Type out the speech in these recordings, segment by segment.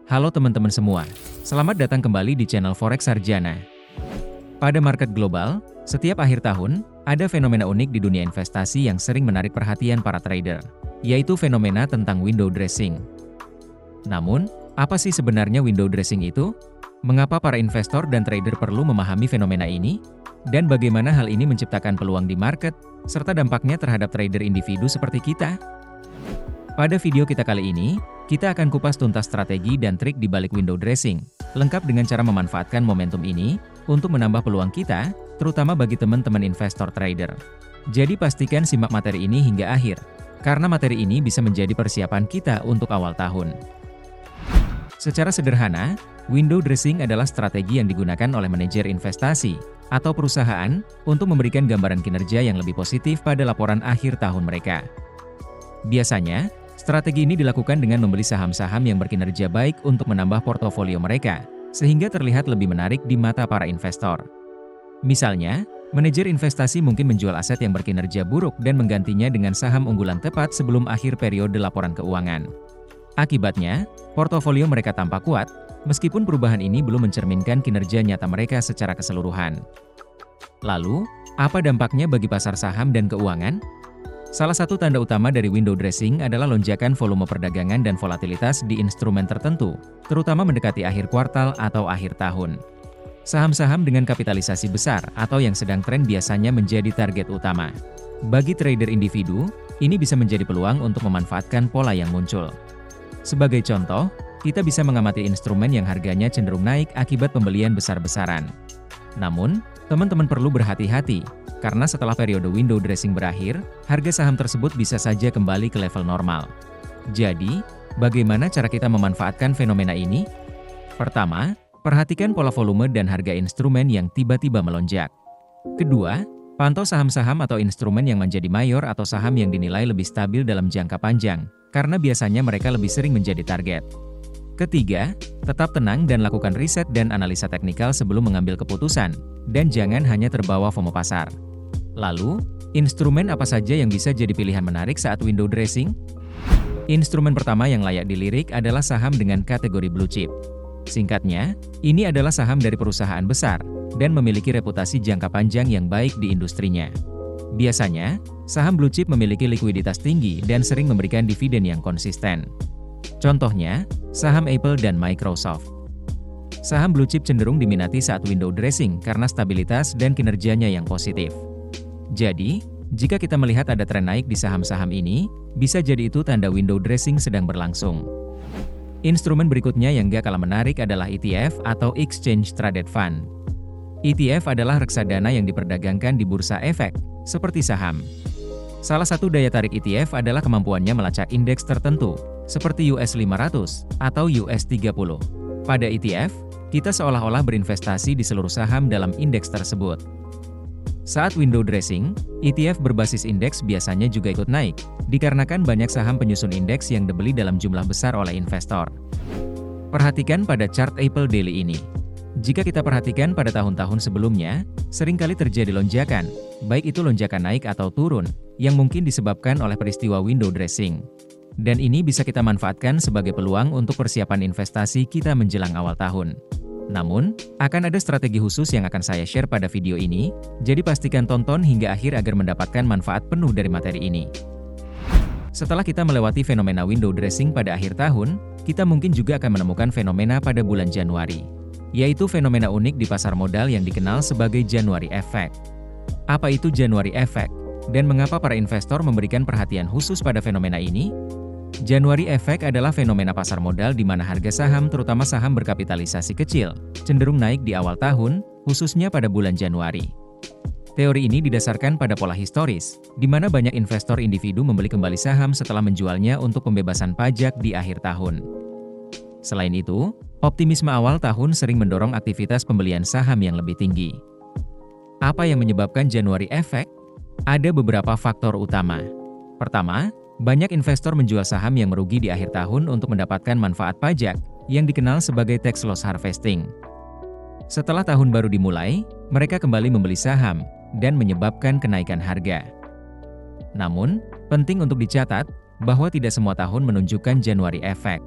Halo teman-teman semua, selamat datang kembali di channel Forex Sarjana. Pada market global, setiap akhir tahun, ada fenomena unik di dunia investasi yang sering menarik perhatian para trader, yaitu fenomena tentang window dressing. Namun, apa sih sebenarnya window dressing itu? Mengapa para investor dan trader perlu memahami fenomena ini? Dan bagaimana hal ini menciptakan peluang di market, serta dampaknya terhadap trader individu seperti kita? Pada video kita kali ini, kita akan kupas tuntas strategi dan trik di balik window dressing, lengkap dengan cara memanfaatkan momentum ini untuk menambah peluang kita, terutama bagi teman-teman investor trader. Jadi pastikan simak materi ini hingga akhir, karena materi ini bisa menjadi persiapan kita untuk awal tahun. Secara sederhana, window dressing adalah strategi yang digunakan oleh manajer investasi atau perusahaan untuk memberikan gambaran kinerja yang lebih positif pada laporan akhir tahun mereka. Biasanya, strategi ini dilakukan dengan membeli saham-saham yang berkinerja baik untuk menambah portofolio mereka, sehingga terlihat lebih menarik di mata para investor. Misalnya, manajer investasi mungkin menjual aset yang berkinerja buruk dan menggantinya dengan saham unggulan tepat sebelum akhir periode laporan keuangan. Akibatnya, portofolio mereka tampak kuat, meskipun perubahan ini belum mencerminkan kinerja nyata mereka secara keseluruhan. Lalu, apa dampaknya bagi pasar saham dan keuangan? Salah satu tanda utama dari window dressing adalah lonjakan volume perdagangan dan volatilitas di instrumen tertentu, terutama mendekati akhir kuartal atau akhir tahun. Saham-saham dengan kapitalisasi besar atau yang sedang tren biasanya menjadi target utama. Bagi trader individu, ini bisa menjadi peluang untuk memanfaatkan pola yang muncul. Sebagai contoh, kita bisa mengamati instrumen yang harganya cenderung naik akibat pembelian besar-besaran. Namun, teman-teman perlu berhati-hati, karena setelah periode window dressing berakhir, harga saham tersebut bisa saja kembali ke level normal. Jadi, bagaimana cara kita memanfaatkan fenomena ini? Pertama, perhatikan pola volume dan harga instrumen yang tiba-tiba melonjak. Kedua, pantau saham-saham atau instrumen yang menjadi mayor atau saham yang dinilai lebih stabil dalam jangka panjang, karena biasanya mereka lebih sering menjadi target. Ketiga, tetap tenang dan lakukan riset dan analisa teknikal sebelum mengambil keputusan, dan jangan hanya terbawa FOMO pasar. Lalu, instrumen apa saja yang bisa jadi pilihan menarik saat window dressing? Instrumen pertama yang layak dilirik adalah saham dengan kategori blue chip. Singkatnya, ini adalah saham dari perusahaan besar, dan memiliki reputasi jangka panjang yang baik di industrinya. Biasanya, saham blue chip memiliki likuiditas tinggi dan sering memberikan dividen yang konsisten. Contohnya, saham Apple dan Microsoft. Saham blue chip cenderung diminati saat window dressing karena stabilitas dan kinerjanya yang positif. Jadi, jika kita melihat ada tren naik di saham-saham ini, bisa jadi itu tanda window dressing sedang berlangsung. Instrumen berikutnya yang gak kalah menarik adalah ETF atau Exchange Traded Fund. ETF adalah reksadana yang diperdagangkan di bursa efek, seperti saham. Salah satu daya tarik ETF adalah kemampuannya melacak indeks tertentu, seperti US 500 atau US 30. Pada ETF, kita seolah-olah berinvestasi di seluruh saham dalam indeks tersebut. Saat window dressing, ETF berbasis indeks biasanya juga ikut naik, dikarenakan banyak saham penyusun indeks yang dibeli dalam jumlah besar oleh investor. Perhatikan pada chart Apple Daily ini. Jika kita perhatikan pada tahun-tahun sebelumnya, seringkali terjadi lonjakan, baik itu lonjakan naik atau turun, yang mungkin disebabkan oleh peristiwa window dressing. Dan ini bisa kita manfaatkan sebagai peluang untuk persiapan investasi kita menjelang awal tahun. Namun, akan ada strategi khusus yang akan saya share pada video ini, jadi pastikan tonton hingga akhir agar mendapatkan manfaat penuh dari materi ini. Setelah kita melewati fenomena window dressing pada akhir tahun, kita mungkin juga akan menemukan fenomena pada bulan Januari, yaitu fenomena unik di pasar modal yang dikenal sebagai January Effect. Apa itu January Effect? Dan mengapa para investor memberikan perhatian khusus pada fenomena ini? January Effect adalah fenomena pasar modal di mana harga saham, terutama saham berkapitalisasi kecil, cenderung naik di awal tahun, khususnya pada bulan Januari. Teori ini didasarkan pada pola historis, di mana banyak investor individu membeli kembali saham setelah menjualnya untuk pembebasan pajak di akhir tahun. Selain itu, optimisme awal tahun sering mendorong aktivitas pembelian saham yang lebih tinggi. Apa yang menyebabkan January Effect? Ada beberapa faktor utama. Pertama, banyak investor menjual saham yang merugi di akhir tahun untuk mendapatkan manfaat pajak, yang dikenal sebagai tax loss harvesting. Setelah tahun baru dimulai, mereka kembali membeli saham, dan menyebabkan kenaikan harga. Namun, penting untuk dicatat, bahwa tidak semua tahun menunjukkan January Effect.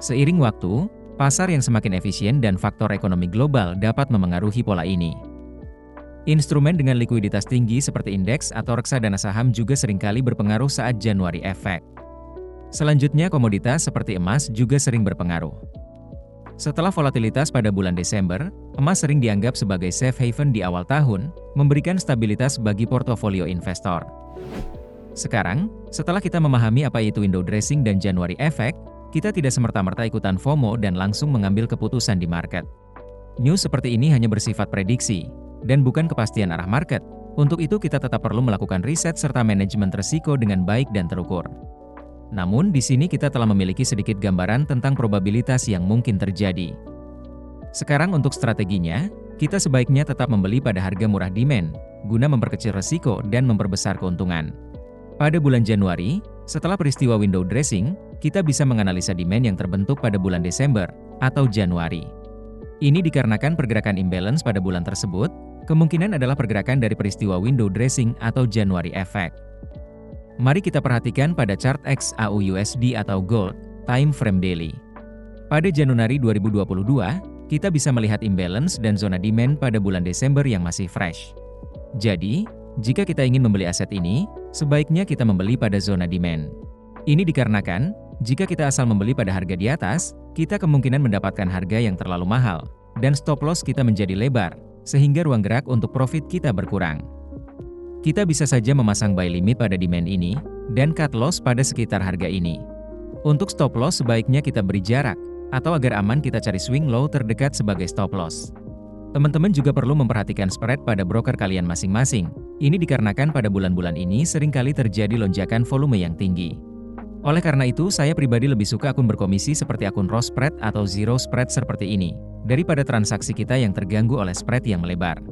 Seiring waktu, Pasar yang semakin efisien dan faktor ekonomi global dapat memengaruhi pola ini. Instrumen dengan likuiditas tinggi seperti indeks atau reksadana saham juga seringkali berpengaruh saat Januari Effect. Selanjutnya komoditas seperti emas juga sering berpengaruh. Setelah volatilitas pada bulan Desember, emas sering dianggap sebagai safe haven di awal tahun, memberikan stabilitas bagi portofolio investor. Sekarang, setelah kita memahami apa itu window dressing dan January Effect, kita tidak semerta-merta ikutan FOMO dan langsung mengambil keputusan di market. News seperti ini hanya bersifat prediksi, dan bukan kepastian arah market. Untuk itu kita tetap perlu melakukan riset serta manajemen risiko dengan baik dan terukur. Namun, di sini kita telah memiliki sedikit gambaran tentang probabilitas yang mungkin terjadi. Sekarang untuk strateginya, kita sebaiknya tetap membeli pada harga murah demand, guna memperkecil risiko dan memperbesar keuntungan. Pada bulan Januari, setelah peristiwa window dressing, kita bisa menganalisa demand yang terbentuk pada bulan Desember atau Januari. Ini dikarenakan pergerakan imbalance pada bulan tersebut, kemungkinan adalah pergerakan dari peristiwa window dressing atau January Effect. Mari kita perhatikan pada chart XAU/USD atau Gold Time Frame Daily. Pada Januari 2022, kita bisa melihat imbalance dan zona demand pada bulan Desember yang masih fresh. Jadi, jika kita ingin membeli aset ini, sebaiknya kita membeli pada zona demand. Ini dikarenakan, jika kita asal membeli pada harga di atas, kita kemungkinan mendapatkan harga yang terlalu mahal, dan stop loss kita menjadi lebar, sehingga ruang gerak untuk profit kita berkurang. Kita bisa saja memasang buy limit pada demand ini, dan cut loss pada sekitar harga ini. Untuk stop loss sebaiknya kita beri jarak, atau agar aman kita cari swing low terdekat sebagai stop loss. Teman-teman juga perlu memperhatikan spread pada broker kalian masing-masing. Ini dikarenakan pada bulan-bulan ini seringkali terjadi lonjakan volume yang tinggi. Oleh karena itu, saya pribadi lebih suka akun berkomisi seperti akun raw spread atau zero spread seperti ini, daripada transaksi kita yang terganggu oleh spread yang melebar.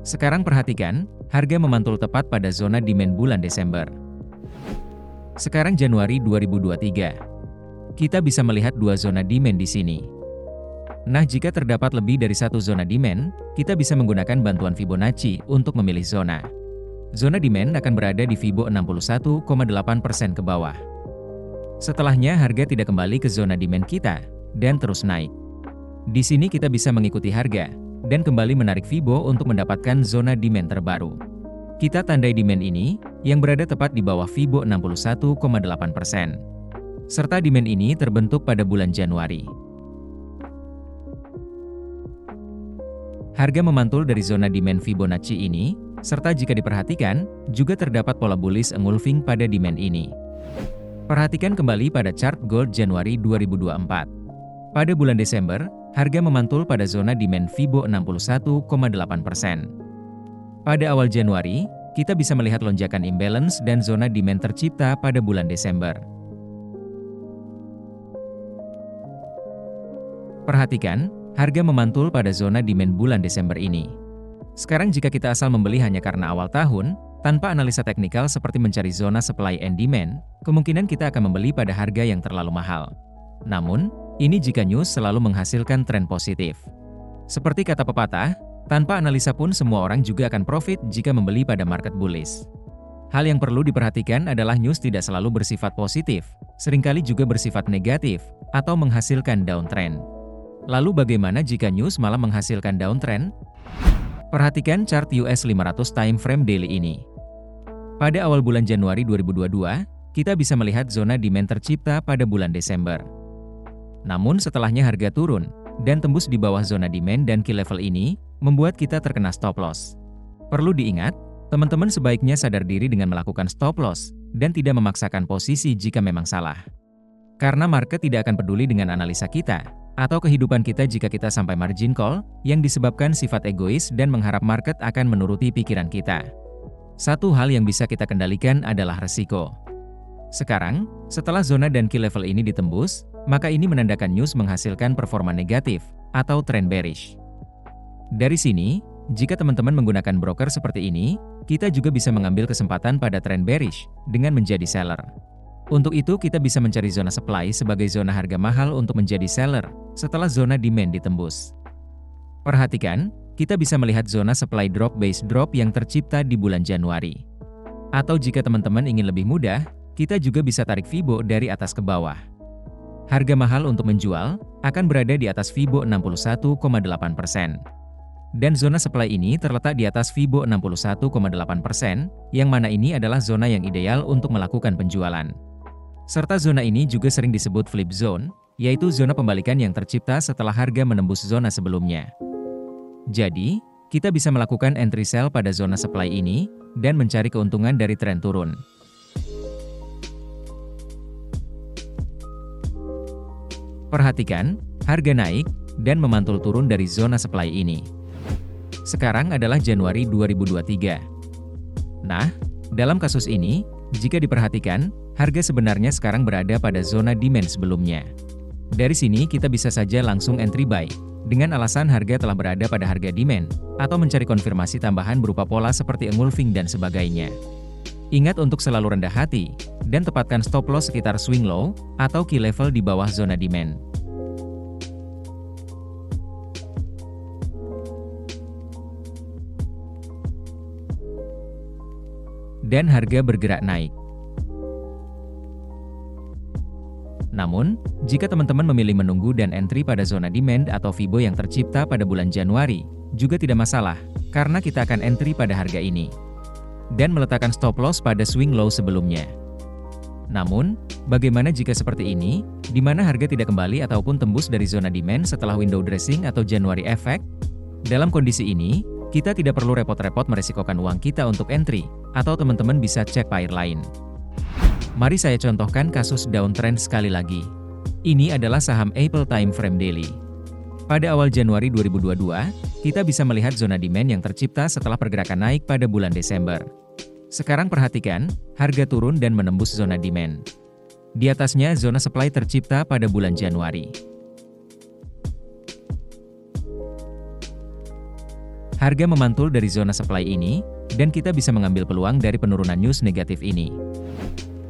Sekarang perhatikan, harga memantul tepat pada zona demand bulan Desember. Sekarang Januari 2023. Kita bisa melihat dua zona demand di sini. Nah, jika terdapat lebih dari satu zona demand, kita bisa menggunakan bantuan Fibonacci untuk memilih zona. Zona demand akan berada di Fibo 61,8% ke bawah. Setelahnya harga tidak kembali ke zona demand kita, dan terus naik. Di sini kita bisa mengikuti harga, dan kembali menarik Fibo untuk mendapatkan zona demand terbaru. Kita tandai demand ini, yang berada tepat di bawah Fibo 61,8%. Serta demand ini terbentuk pada bulan Januari. Harga memantul dari zona demand Fibonacci ini, serta jika diperhatikan, juga terdapat pola bullish engulfing pada demand ini. Perhatikan kembali pada chart Gold Januari 2024. Pada bulan Desember, harga memantul pada zona demand Fibo 61,8%. Pada awal Januari, kita bisa melihat lonjakan imbalance dan zona demand tercipta pada bulan Desember. Perhatikan, harga memantul pada zona demand bulan Desember ini. Sekarang jika kita asal membeli hanya karena awal tahun, tanpa analisa teknikal seperti mencari zona supply and demand, kemungkinan kita akan membeli pada harga yang terlalu mahal. Namun, ini jika news selalu menghasilkan tren positif. Seperti kata pepatah, tanpa analisa pun semua orang juga akan profit jika membeli pada market bullish. Hal yang perlu diperhatikan adalah news tidak selalu bersifat positif, seringkali juga bersifat negatif, atau menghasilkan downtrend. Lalu bagaimana jika news malah menghasilkan downtrend? Perhatikan chart US 500 time frame daily ini. Pada awal bulan Januari 2022, kita bisa melihat zona demand tercipta pada bulan Desember. Namun setelahnya harga turun, dan tembus di bawah zona demand dan key level ini, membuat kita terkena stop loss. Perlu diingat, teman-teman sebaiknya sadar diri dengan melakukan stop loss, dan tidak memaksakan posisi jika memang salah. Karena market tidak akan peduli dengan analisa kita, atau kehidupan kita jika kita sampai margin call, yang disebabkan sifat egois dan mengharap market akan menuruti pikiran kita. Satu hal yang bisa kita kendalikan adalah resiko. Sekarang, setelah zona dan key level ini ditembus, maka ini menandakan news menghasilkan performa negatif, atau trend bearish. Dari sini, jika teman-teman menggunakan broker seperti ini, kita juga bisa mengambil kesempatan pada trend bearish, dengan menjadi seller. Untuk itu kita bisa mencari zona supply sebagai zona harga mahal untuk menjadi seller, setelah zona demand ditembus. Perhatikan, kita bisa melihat zona supply drop base drop yang tercipta di bulan Januari. Atau jika teman-teman ingin lebih mudah, kita juga bisa tarik Fibo dari atas ke bawah. Harga mahal untuk menjual akan berada di atas Fibo 61,8%. Dan zona supply ini terletak di atas Fibo 61,8%, yang mana ini adalah zona yang ideal untuk melakukan penjualan. Serta zona ini juga sering disebut flip zone, yaitu zona pembalikan yang tercipta setelah harga menembus zona sebelumnya. Jadi, kita bisa melakukan entry sell pada zona supply ini, dan mencari keuntungan dari tren turun. Perhatikan, harga naik, dan memantul turun dari zona supply ini. Sekarang adalah Januari 2023. Nah, dalam kasus ini, jika diperhatikan, harga sebenarnya sekarang berada pada zona demand sebelumnya. Dari sini kita bisa saja langsung entry buy, dengan alasan harga telah berada pada harga demand, atau mencari konfirmasi tambahan berupa pola seperti engulfing dan sebagainya. Ingat untuk selalu rendah hati, dan tepatkan stop loss sekitar swing low, atau key level di bawah zona demand. Dan harga bergerak naik. Namun, jika teman-teman memilih menunggu dan entry pada zona demand atau Fibo yang tercipta pada bulan Januari, juga tidak masalah, karena kita akan entry pada harga ini. Dan meletakkan stop loss pada swing low sebelumnya. Namun, bagaimana jika seperti ini, di mana harga tidak kembali ataupun tembus dari zona demand setelah window dressing atau January effect? Dalam kondisi ini, kita tidak perlu repot-repot meresikokan uang kita untuk entry, atau teman-teman bisa cek pair lain. Mari saya contohkan kasus downtrend sekali lagi. Ini adalah saham Apple Time Frame Daily. Pada awal Januari 2022, kita bisa melihat zona demand yang tercipta setelah pergerakan naik pada bulan Desember. Sekarang perhatikan, harga turun dan menembus zona demand. Di atasnya zona supply tercipta pada bulan Januari. Harga memantul dari zona supply ini, dan kita bisa mengambil peluang dari penurunan news negatif ini.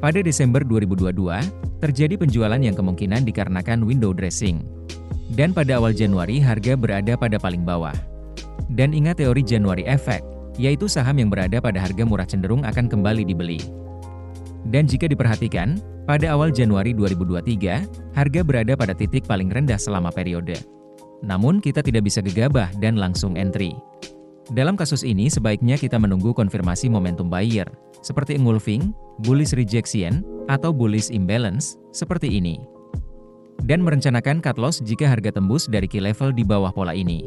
Pada Desember 2022, terjadi penjualan yang kemungkinan dikarenakan window dressing. Dan pada awal Januari harga berada pada paling bawah. Dan ingat teori January effect, yaitu saham yang berada pada harga murah cenderung akan kembali dibeli. Dan jika diperhatikan, pada awal Januari 2023, harga berada pada titik paling rendah selama periode. Namun kita tidak bisa gegabah dan langsung entry. Dalam kasus ini sebaiknya kita menunggu konfirmasi momentum buyer, seperti engulfing, bullish rejection, atau bullish imbalance, seperti ini. Dan merencanakan cut loss jika harga tembus dari key level di bawah pola ini.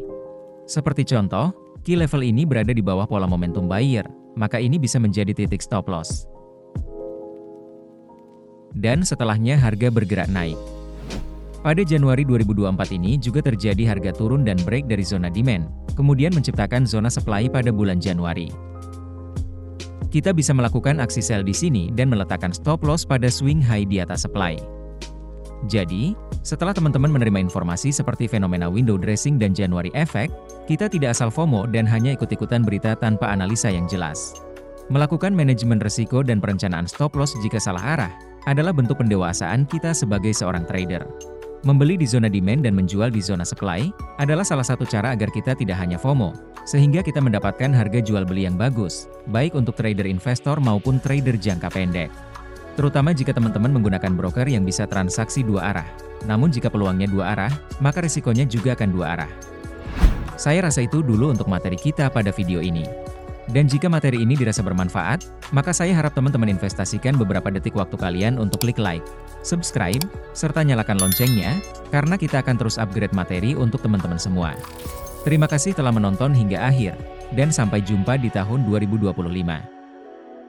Seperti contoh, key level ini berada di bawah pola momentum buyer, maka ini bisa menjadi titik stop loss. Dan setelahnya harga bergerak naik. Pada Januari 2024 ini juga terjadi harga turun dan break dari zona demand, kemudian menciptakan zona supply pada bulan Januari. Kita bisa melakukan aksi sell di sini dan meletakkan stop loss pada swing high di atas supply. Jadi, setelah teman-teman menerima informasi seperti fenomena window dressing dan January effect, kita tidak asal FOMO dan hanya ikut-ikutan berita tanpa analisa yang jelas. Melakukan manajemen risiko dan perencanaan stop loss jika salah arah, adalah bentuk pendewasaan kita sebagai seorang trader. Membeli di zona demand dan menjual di zona supply, adalah salah satu cara agar kita tidak hanya FOMO, sehingga kita mendapatkan harga jual beli yang bagus, baik untuk trader investor maupun trader jangka pendek. Terutama jika teman-teman menggunakan broker yang bisa transaksi dua arah. Namun jika peluangnya dua arah, maka risikonya juga akan dua arah. Saya rasa itu dulu untuk materi kita pada video ini. Dan jika materi ini dirasa bermanfaat, maka saya harap teman-teman investasikan beberapa detik waktu kalian untuk klik like, subscribe, serta nyalakan loncengnya, karena kita akan terus upgrade materi untuk teman-teman semua. Terima kasih telah menonton hingga akhir, dan sampai jumpa di tahun 2025.